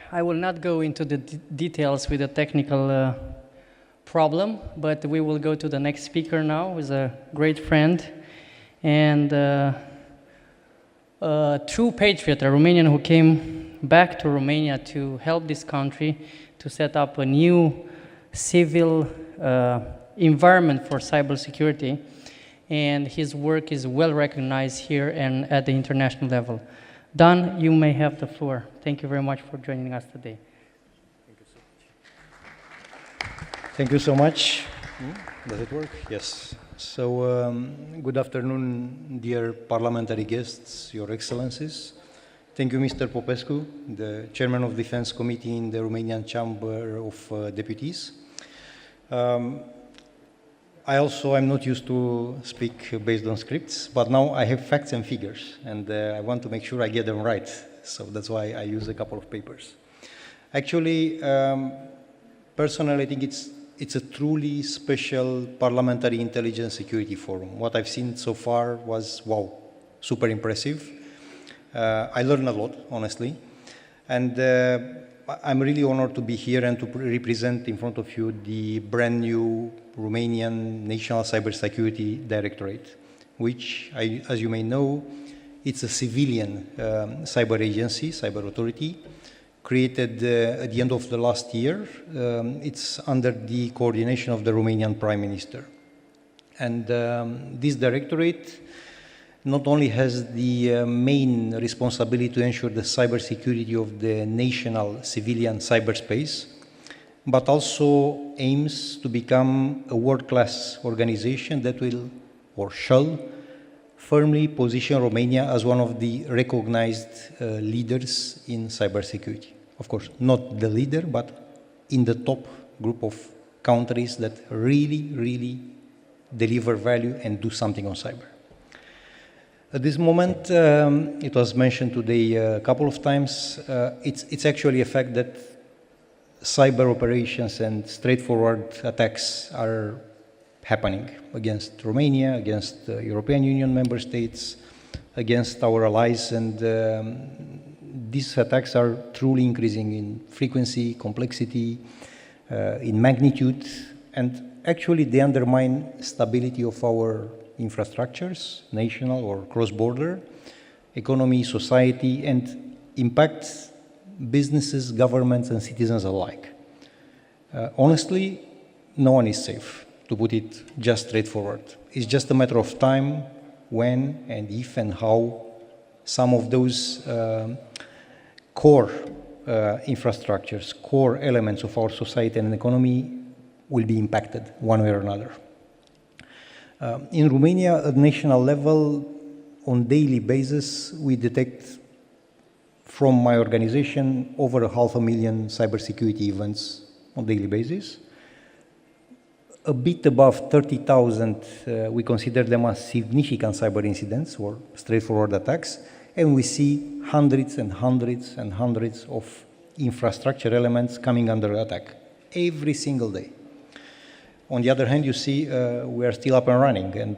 I will not go into the details with the technical problem, but we will go to the next speaker now, who is a great friend and a true patriot, a Romanian who came back to Romania to help this country to set up a new civil environment for cybersecurity, and his work is well recognized here and at the international level. Dan, you may have the floor. Thank you very much for joining us today. Thank you so much. Does it work? Yes. So, good afternoon, dear parliamentary guests, your excellencies. Thank you, Mr. Popescu, the chairman of the Defense Committee in the Romanian Chamber of Deputies. I'm not used to speak based on scripts, but now I have facts and figures, and I want to make sure I get them right. So that's why I use a couple of papers. Actually, personally, I think it's a truly special parliamentary intelligence security forum. What I've seen so far was, wow, super impressive. I learned a lot, honestly, and I'm really honored to be here and to represent in front of you the brand new Romanian National CyberSecurity Directorate, which, as you may know, it's a civilian cyber agency, cyber authority, created at the end of the last year. It's under the coordination of the Romanian Prime Minister. And this directorate not only has the main responsibility to ensure the cybersecurity of the national civilian cyberspace, but also aims to become a world-class organization that will, or shall, firmly position Romania as one of the recognized leaders in cybersecurity. Of course, not the leader, but in the top group of countries that really, really deliver value and do something on cyber. At this moment, it was mentioned today a couple of times, it's actually a fact that cyber operations and straightforward attacks are happening against Romania, against European Union member states, against our allies, and these attacks are truly increasing in frequency, complexity, in magnitude, and actually they undermine stability of our infrastructures, national or cross-border, economy, society, and impact businesses, governments, and citizens alike. Honestly, no one is safe, to put it just straightforward. It's just a matter of time when and if and how some of those core infrastructures, core elements of our society and economy will be impacted one way or another. In Romania, at national level, on daily basis, we detect from my organization over 500,000 cybersecurity events on daily basis. A bit above 30,000, we consider them as significant cyber incidents or straightforward attacks, and we see hundreds and hundreds and hundreds of infrastructure elements coming under attack every single day. On the other hand, you see we are still up and running, and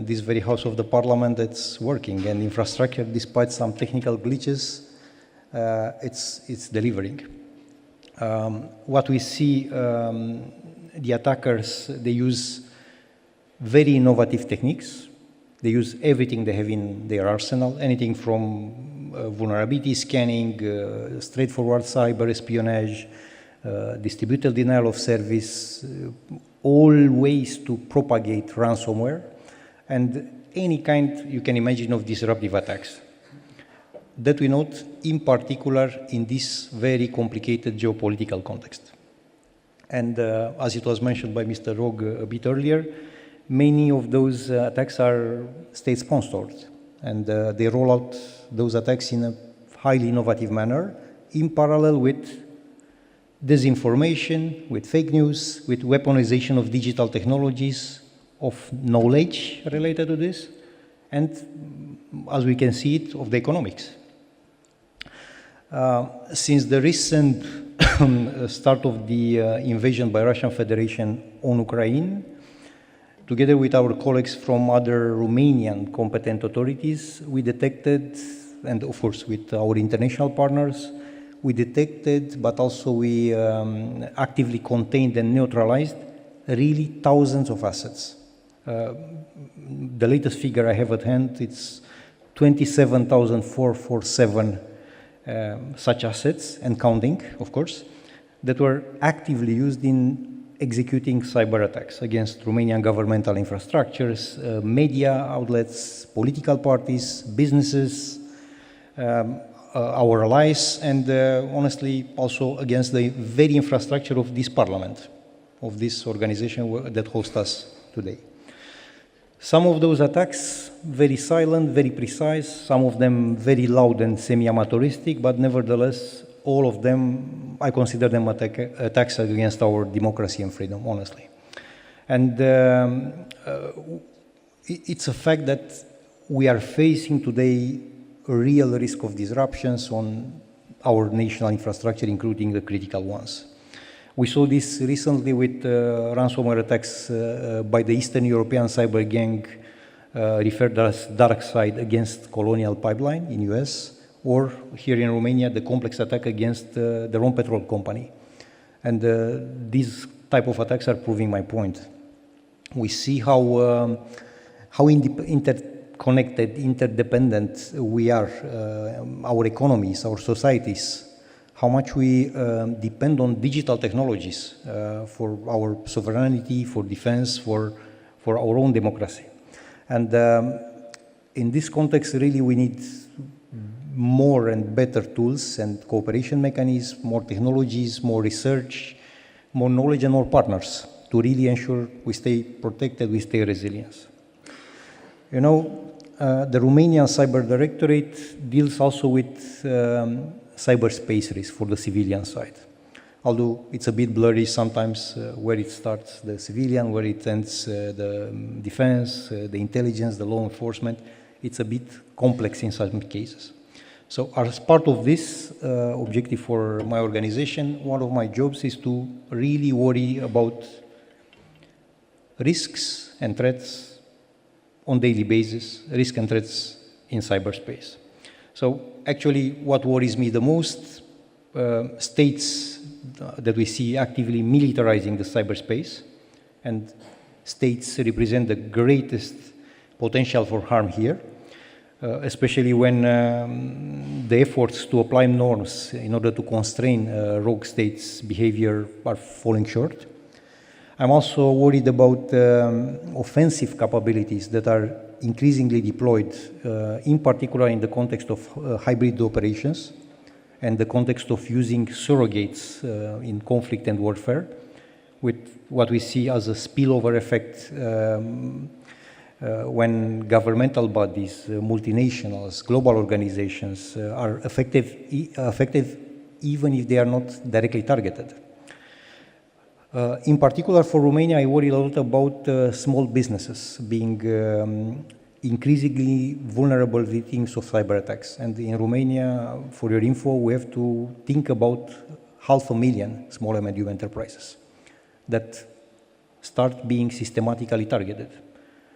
this very house of the parliament, it's working, and infrastructure, despite some technical glitches, it's delivering. What we see, the attackers, they use very innovative techniques. They use everything they have in their arsenal, anything from vulnerability scanning, straightforward cyber espionage, distributed denial of service, all ways to propagate ransomware, and any kind you can imagine of disruptive attacks. That we note in particular in this very complicated geopolitical context. And as it was mentioned by Mr. Rog a bit earlier, many of those attacks are state-sponsored, and they roll out those attacks in a highly innovative manner, in parallel with disinformation, with fake news, with weaponization of digital technologies, of knowledge related to this, and as we can see it, of the economics. Since the recent start of the invasion by Russian Federation on Ukraine, together with our colleagues from other Romanian competent authorities, we detected, and of course with our international partners, we detected, but also we actively contained and neutralized really thousands of assets. The latest figure I have at hand, it's 27,447 such assets, and counting, of course, that were actively used in executing cyber attacks against Romanian governmental infrastructures, media outlets, political parties, businesses, our allies, and honestly also against the very infrastructure of this parliament, of this organization that hosts us today. Some of those attacks very silent, very precise, some of them very loud and semi-amateuristic, but nevertheless all of them, I consider them attacks against our democracy and freedom, honestly. And it's a fact that we are facing today a real risk of disruptions on our national infrastructure, including the critical ones. We saw this recently with ransomware attacks by the Eastern European cyber gang referred as DarkSide against Colonial Pipeline in US, or here in Romania, the complex attack against the Rompetrol company. And these type of attacks are proving my point. We see how interconnected, interdependent we are, our economies, our societies, how much we depend on digital technologies for our sovereignty, for defense, for our own democracy. And in this context, really, we need more and better tools and cooperation mechanisms, more technologies, more research, more knowledge, and more partners to really ensure we stay protected, we stay resilient. You know, the Romanian Cyber Directorate deals also with cyberspace risk for the civilian side. Although it's a bit blurry sometimes where it starts the civilian, where it ends the defense, the intelligence, the law enforcement, it's a bit complex in some cases. So as part of this objective for my organization, one of my jobs is to really worry about risks and threats on daily basis, risks and threats in cyberspace. So actually what worries me the most, states that we see actively militarizing the cyberspace, and states represent the greatest potential for harm here. Especially when the efforts to apply norms in order to constrain rogue states' behavior are falling short. I'm also worried about offensive capabilities that are increasingly deployed, in particular in the context of hybrid operations and the context of using surrogates in conflict and warfare, with what we see as a spillover effect when governmental bodies, multinationals, global organizations are effective even if they are not directly targeted. In particular for Romania, I worry a lot about small businesses being increasingly vulnerable victims of cyber attacks. And in Romania, for your info, we have to think about 500,000 small and medium enterprises that start being systematically targeted.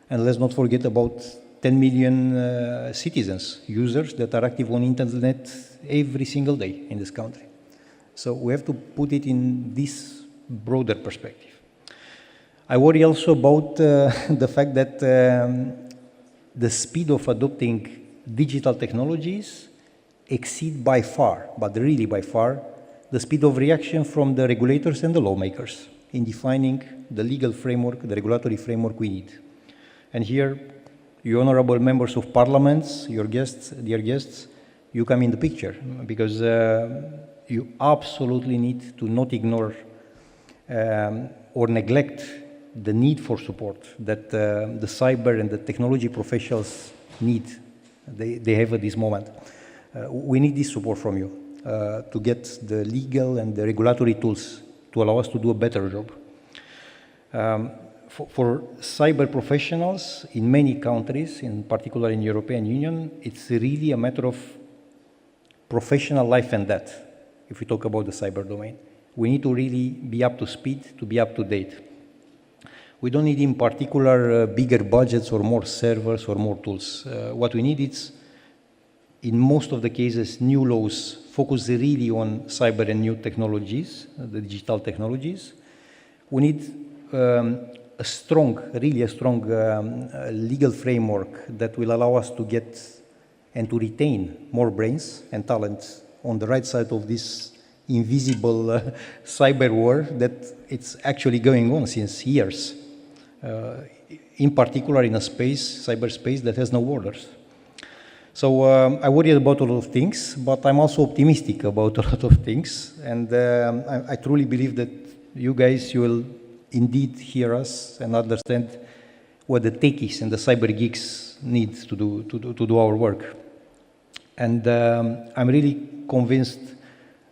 And let's not forget about 10 million citizens, users that are active on internet every single day in this country. So we have to put it in this broader perspective. I worry also about the fact that the speed of adopting digital technologies exceed by far, but really by far, the speed of reaction from the regulators and the lawmakers in defining the legal framework, the regulatory framework we need. And here, you honorable members of parliaments, your guests, dear guests, you come in the picture because you absolutely need to not ignore or neglect the need for support that the cyber and the technology professionals need, they have at this moment. We need this support from you to get the legal and the regulatory tools to allow us to do a better job. For cyber professionals in many countries, in particular in the European Union, it's really a matter of professional life and death, if we talk about the cyber domain. We need to really be up to speed, to be up to date. We don't need in particular bigger budgets or more servers or more tools. What we need is in most of the cases, new laws focus really on cyber and new technologies, the digital technologies. We need a strong, really a strong legal framework that will allow us to get and to retain more brains and talent on the right side of this invisible cyber war that it's actually going on since years, in particular in a space, cyberspace, that has no borders. So I worry about a lot of things, but I'm also optimistic about a lot of things, and I truly believe that you guys, you will indeed hear us and understand what the techies and the cyber geeks need to do our work. And I'm really convinced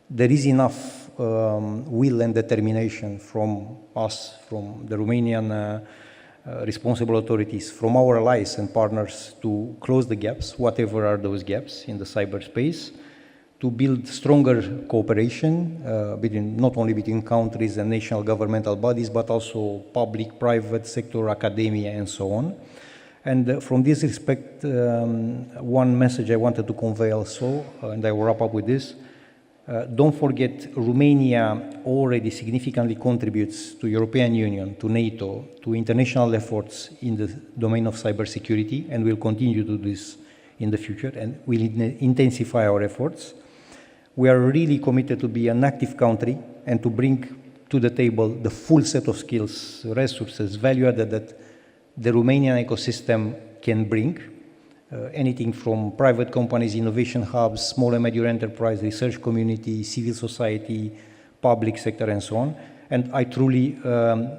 there is enough will and determination from us, from the Romanian responsible authorities, from our allies and partners to close the gaps, whatever are those gaps in the cyberspace, to build stronger cooperation not only between countries and national governmental bodies, but also public, private sector, academia, and so on. And from this respect, one message I wanted to convey also, and I will wrap up with this, don't forget, Romania already significantly contributes to European Union, to NATO, to international efforts in the domain of cybersecurity, and will continue to do this in the future, and will intensify our efforts. We are really committed to be an active country and to bring to the table the full set of skills, resources, value added that the Romanian ecosystem can bring. Anything from private companies, innovation hubs, small and medium enterprise, research community, civil society, public sector, and so on. And I truly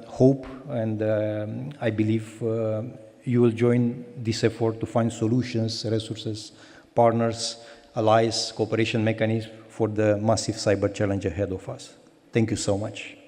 hope and I believe you will join this effort to find solutions, resources, partners, allies, cooperation mechanisms for the massive cyber challenge ahead of us. Thank you so much.